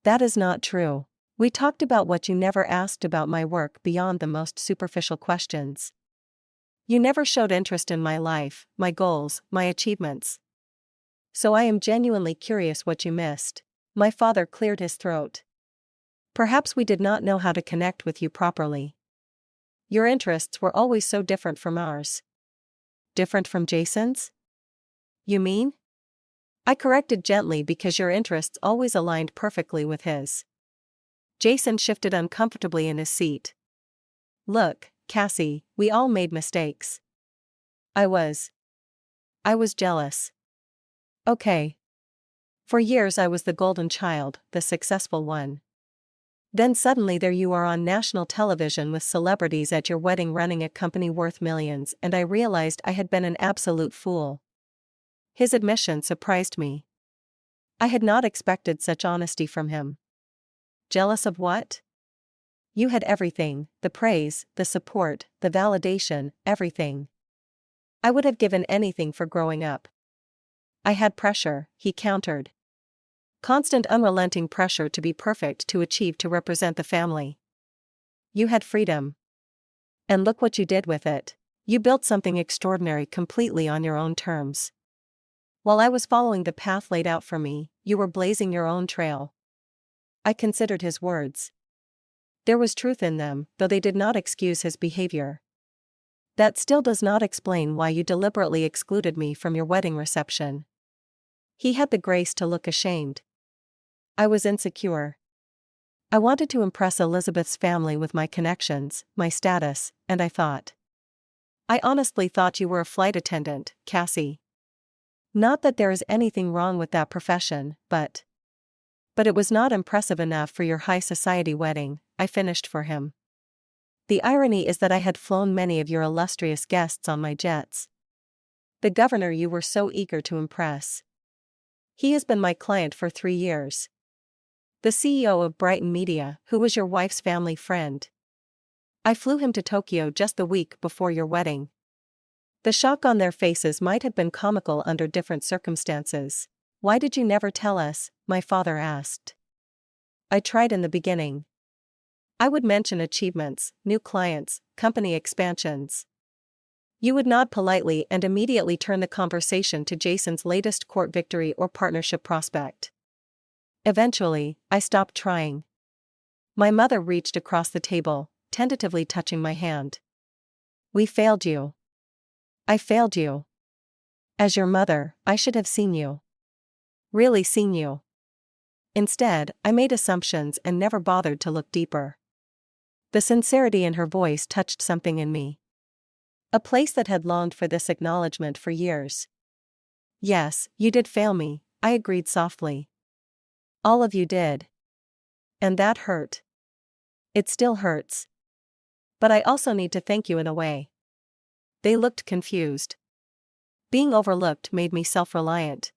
That is not true. We talked about what you never asked about my work beyond the most superficial questions. You never showed interest in my life, my goals, my achievements. So I am genuinely curious what you missed. My father cleared his throat. Perhaps we did not know how to connect with you properly. Your interests were always so different from ours. Different from Jason's? You mean? I corrected gently because your interests always aligned perfectly with his. Jason shifted uncomfortably in his seat. Look, Cassie, we all made mistakes. I was I was jealous. Okay. For years I was the golden child, the successful one. Then suddenly there you are on national television with celebrities at your wedding running a company worth millions, and I realized I had been an absolute fool. His admission surprised me. I had not expected such honesty from him. Jealous of what? You had everything, the praise, the support, the validation, everything. I would have given anything for growing up. I had pressure, he countered. Constant unrelenting pressure to be perfect, to achieve, to represent the family. You had freedom. And look what you did with it. You built something extraordinary completely on your own terms. While I was following the path laid out for me, you were blazing your own trail. I considered his words. There was truth in them, though they did not excuse his behavior. That still does not explain why you deliberately excluded me from your wedding reception. He had the grace to look ashamed. I was insecure. I wanted to impress Elizabeth's family with my connections, my status, and I thought. I honestly thought you were a flight attendant, Cassie. Not that there is anything wrong with that profession, but it was not impressive enough for your high society wedding, I finished for him. The irony is that I had flown many of your illustrious guests on my jets. The governor you were so eager to impress. He has been my client for 3 years. The CEO of Brighton Media, who was your wife's family friend. I flew him to Tokyo just the week before your wedding. The shock on their faces might have been comical under different circumstances. Why did you never tell us? My father asked. I tried in the beginning. I would mention achievements, new clients, company expansions. You would nod politely and immediately turn the conversation to Jason's latest court victory or partnership prospect. Eventually, I stopped trying. My mother reached across the table, tentatively touching my hand. We failed you. I failed you. As your mother, I should have seen you. Really seen you. Instead, I made assumptions and never bothered to look deeper. The sincerity in her voice touched something in me. A place that had longed for this acknowledgement for years. Yes, you did fail me, I agreed softly. All of you did. And that hurt. It still hurts. But I also need to thank you in a way. They looked confused. Being overlooked made me self-reliant.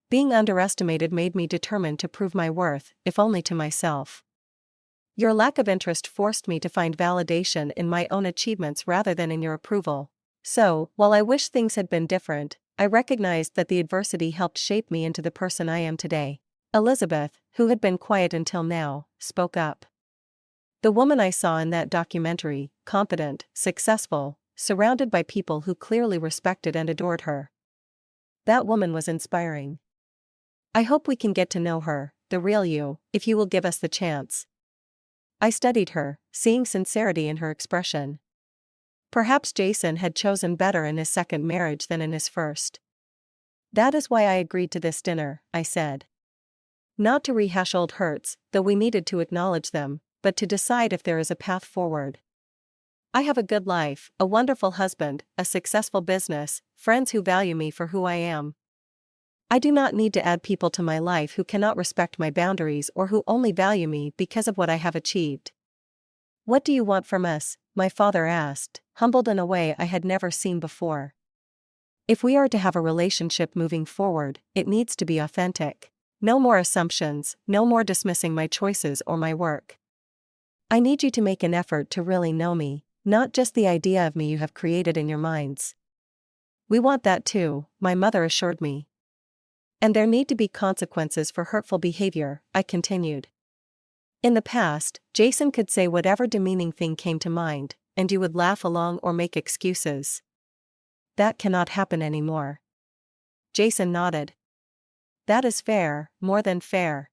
Being underestimated made me determined to prove my worth, if only to myself. Your lack of interest forced me to find validation in my own achievements rather than in your approval. So, while I wish things had been different, I recognized that the adversity helped shape me into the person I am today. Elizabeth, who had been quiet until now, spoke up. The woman I saw in that documentary, confident, successful, surrounded by people who clearly respected and adored her. That woman was inspiring. I hope we can get to know her, the real you, if you will give us the chance. I studied her, seeing sincerity in her expression. Perhaps Jason had chosen better in his second marriage than in his first. That is why I agreed to this dinner, I said. Not to rehash old hurts, though we needed to acknowledge them, but to decide if there is a path forward. I have a good life, a wonderful husband, a successful business, friends who value me for who I am. I do not need to add people to my life who cannot respect my boundaries or who only value me because of what I have achieved. What do you want from us? My father asked, humbled in a way I had never seen before. If we are to have a relationship moving forward, it needs to be authentic. No more assumptions, no more dismissing my choices or my work. I need you to make an effort to really know me, not just the idea of me you have created in your minds. We want that too, my mother assured me. And there need to be consequences for hurtful behavior, I continued. In the past, Jason could say whatever demeaning thing came to mind, and you would laugh along or make excuses. That cannot happen anymore. Jason nodded. That is fair, more than fair.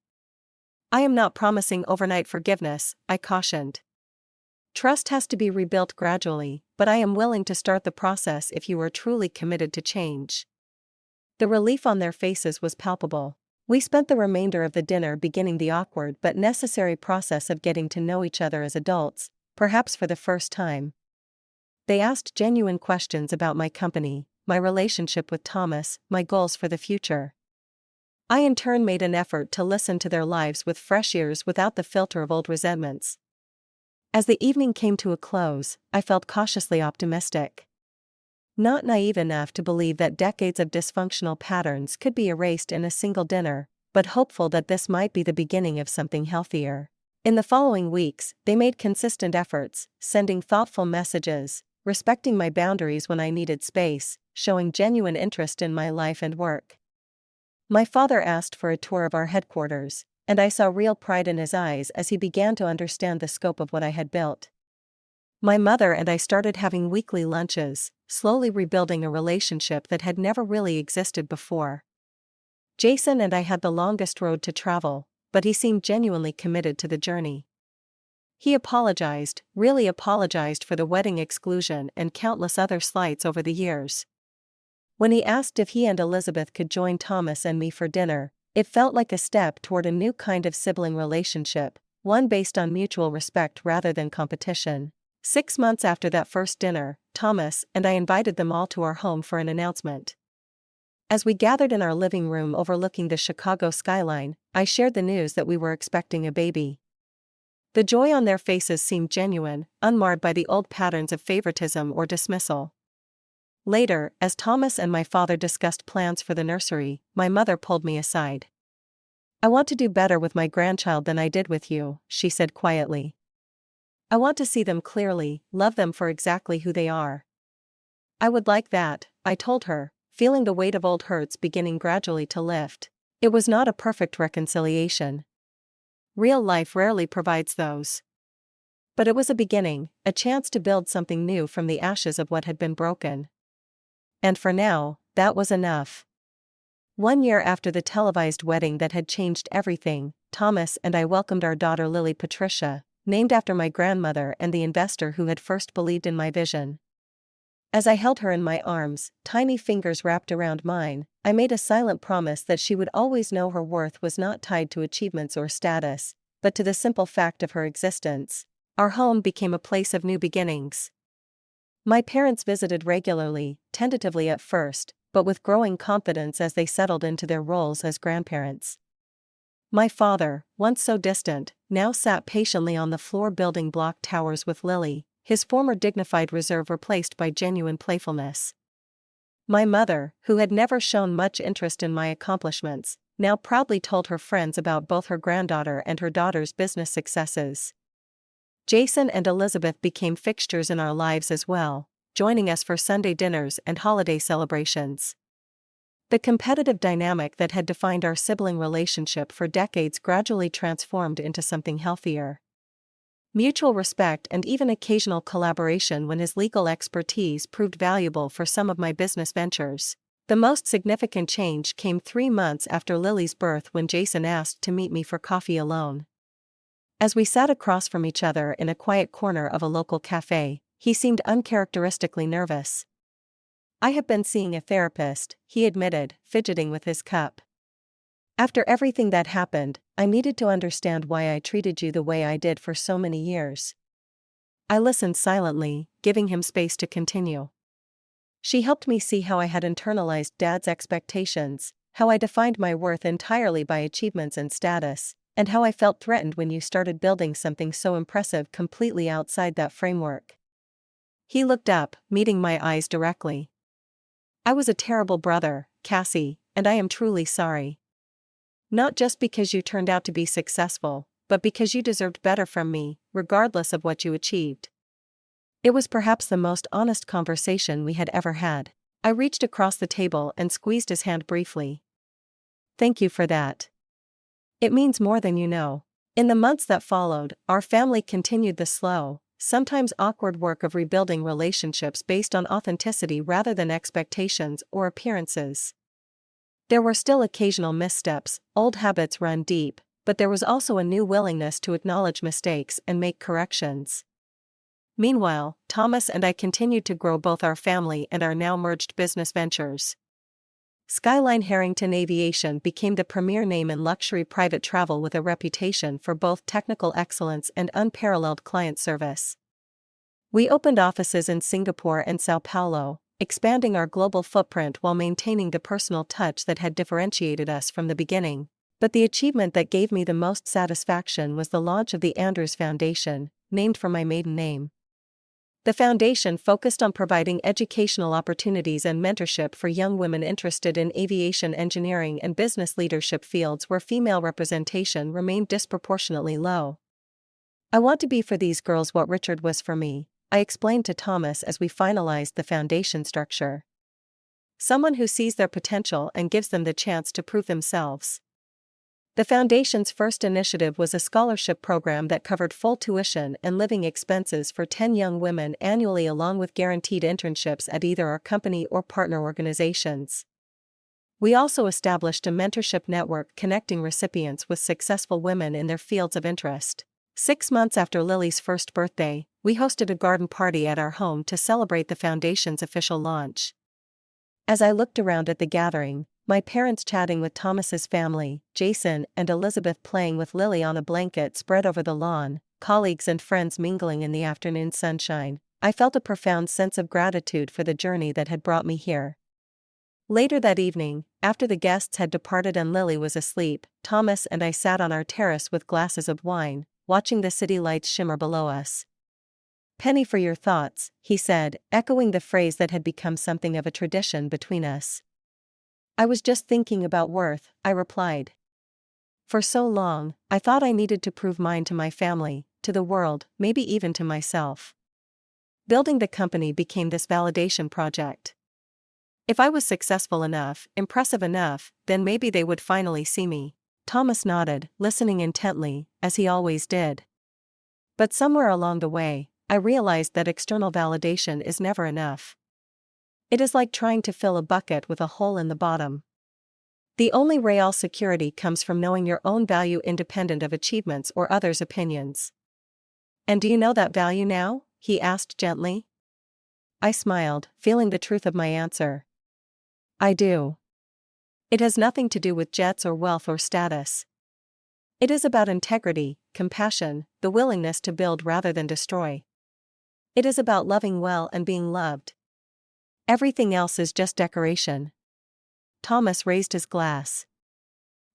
I am not promising overnight forgiveness, I cautioned. Trust has to be rebuilt gradually, but I am willing to start the process if you are truly committed to change. The relief on their faces was palpable. We spent the remainder of the dinner beginning the awkward but necessary process of getting to know each other as adults, perhaps for the first time. They asked genuine questions about my company, my relationship with Thomas, my goals for the future. I in turn made an effort to listen to their lives with fresh ears without the filter of old resentments. As the evening came to a close, I felt cautiously optimistic. Not naive enough to believe that decades of dysfunctional patterns could be erased in a single dinner, but hopeful that this might be the beginning of something healthier. In the following weeks, they made consistent efforts, sending thoughtful messages, respecting my boundaries when I needed space, showing genuine interest in my life and work. My father asked for a tour of our headquarters, and I saw real pride in his eyes as he began to understand the scope of what I had built. My mother and I started having weekly lunches, slowly rebuilding a relationship that had never really existed before. Jason and I had the longest road to travel, but he seemed genuinely committed to the journey. He apologized, really apologized for the wedding exclusion and countless other slights over the years. When he asked if he and Elizabeth could join Thomas and me for dinner, it felt like a step toward a new kind of sibling relationship, one based on mutual respect rather than competition. 6 months after that first dinner, Thomas and I invited them all to our home for an announcement. As we gathered in our living room overlooking the Chicago skyline, I shared the news that we were expecting a baby. The joy on their faces seemed genuine, unmarred by the old patterns of favoritism or dismissal. Later, as Thomas and my father discussed plans for the nursery, my mother pulled me aside. "I want to do better with my grandchild than I did with you," she said quietly. "I want to see them clearly, love them for exactly who they are." "I would like that," I told her, feeling the weight of old hurts beginning gradually to lift. It was not a perfect reconciliation. Real life rarely provides those. But it was a beginning, a chance to build something new from the ashes of what had been broken. And for now, that was enough. 1 year after the televised wedding that had changed everything, Thomas and I welcomed our daughter Lily Patricia, named after my grandmother and the investor who had first believed in my vision. As I held her in my arms, tiny fingers wrapped around mine, I made a silent promise that she would always know her worth was not tied to achievements or status, but to the simple fact of her existence. Our home became a place of new beginnings. My parents visited regularly, tentatively at first, but with growing confidence as they settled into their roles as grandparents. My father, once so distant, now sat patiently on the floor building block towers with Lily, his former dignified reserve replaced by genuine playfulness. My mother, who had never shown much interest in my accomplishments, now proudly told her friends about both her granddaughter and her daughter's business successes. Jason and Elizabeth became fixtures in our lives as well, joining us for Sunday dinners and holiday celebrations. The competitive dynamic that had defined our sibling relationship for decades gradually transformed into something healthier. Mutual respect and even occasional collaboration when his legal expertise proved valuable for some of my business ventures. The most significant change came 3 months after Lily's birth when Jason asked to meet me for coffee alone. As we sat across from each other in a quiet corner of a local cafe, he seemed uncharacteristically nervous. "I have been seeing a therapist," he admitted, fidgeting with his cup. "After everything that happened, I needed to understand why I treated you the way I did for so many years." I listened silently, giving him space to continue. "She helped me see how I had internalized Dad's expectations, how I defined my worth entirely by achievements and status, and how I felt threatened when you started building something so impressive completely outside that framework." He looked up, meeting my eyes directly. "I was a terrible brother, Cassie, and I am truly sorry. Not just because you turned out to be successful, but because you deserved better from me, regardless of what you achieved." It was perhaps the most honest conversation we had ever had. I reached across the table and squeezed his hand briefly. "Thank you for that. It means more than you know." In the months that followed, our family continued the slow, sometimes awkward work of rebuilding relationships based on authenticity rather than expectations or appearances. There were still occasional missteps, old habits run deep, but there was also a new willingness to acknowledge mistakes and make corrections. Meanwhile, Thomas and I continued to grow both our family and our now merged business ventures. Skyline Harrington Aviation became the premier name in luxury private travel with a reputation for both technical excellence and unparalleled client service. We opened offices in Singapore and Sao Paulo, expanding our global footprint while maintaining the personal touch that had differentiated us from the beginning. But the achievement that gave me the most satisfaction was the launch of the Andrews Foundation, named for my maiden name. The foundation focused on providing educational opportunities and mentorship for young women interested in aviation engineering and business leadership fields where female representation remained disproportionately low. I want to be for these girls what Richard was for me, I explained to Thomas as we finalized the foundation structure. Someone who sees their potential and gives them the chance to prove themselves. The Foundation's first initiative was a scholarship program that covered full tuition and living expenses for 10 young women annually, along with guaranteed internships at either our company or partner organizations. We also established a mentorship network connecting recipients with successful women in their fields of interest. 6 months after Lily's first birthday, we hosted a garden party at our home to celebrate the Foundation's official launch. As I looked around at the gathering, my parents chatting with Thomas's family, Jason and Elizabeth playing with Lily on a blanket spread over the lawn, colleagues and friends mingling in the afternoon sunshine, I felt a profound sense of gratitude for the journey that had brought me here. Later that evening, after the guests had departed and Lily was asleep, Thomas and I sat on our terrace with glasses of wine, watching the city lights shimmer below us. "Penny for your thoughts," he said, echoing the phrase that had become something of a tradition between us. "I was just thinking about worth," I replied. "For so long, I thought I needed to prove mine to my family, to the world, maybe even to myself. Building the company became this validation project. If I was successful enough, impressive enough, then maybe they would finally see me." Thomas nodded, listening intently, as he always did. But somewhere along the way, I realized that external validation is never enough. It is like trying to fill a bucket with a hole in the bottom. The only real security comes from knowing your own value independent of achievements or others' opinions. "And do you know that value now?" he asked gently. I smiled, feeling the truth of my answer. "I do. It has nothing to do with jets or wealth or status. It is about integrity, compassion, the willingness to build rather than destroy. It is about loving well and being loved. Everything else is just decoration." Thomas raised his glass.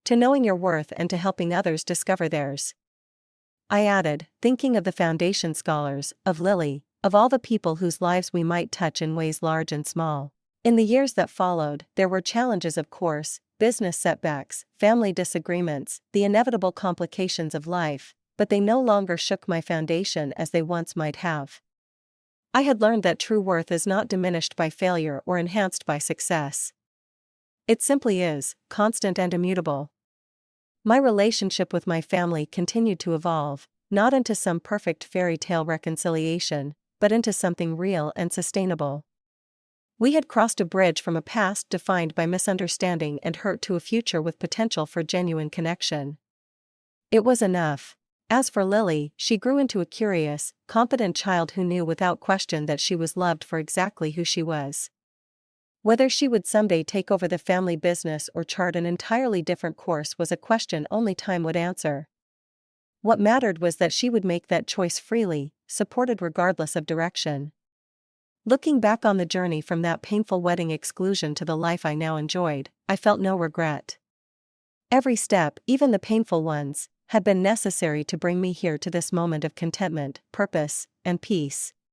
"To knowing your worth and to helping others discover theirs." I added, thinking of the Foundation scholars, of Lily, of all the people whose lives we might touch in ways large and small. In the years that followed, there were challenges, of course, business setbacks, family disagreements, the inevitable complications of life, but they no longer shook my foundation as they once might have. I had learned that true worth is not diminished by failure or enhanced by success. It simply is, constant and immutable. My relationship with my family continued to evolve, not into some perfect fairy tale reconciliation, but into something real and sustainable. We had crossed a bridge from a past defined by misunderstanding and hurt to a future with potential for genuine connection. It was enough. As for Lily, she grew into a curious, confident child who knew without question that she was loved for exactly who she was. Whether she would someday take over the family business or chart an entirely different course was a question only time would answer. What mattered was that she would make that choice freely, supported regardless of direction. Looking back on the journey from that painful wedding exclusion to the life I now enjoyed, I felt no regret. Every step, even the painful ones, had been necessary to bring me here to this moment of contentment, purpose, and peace.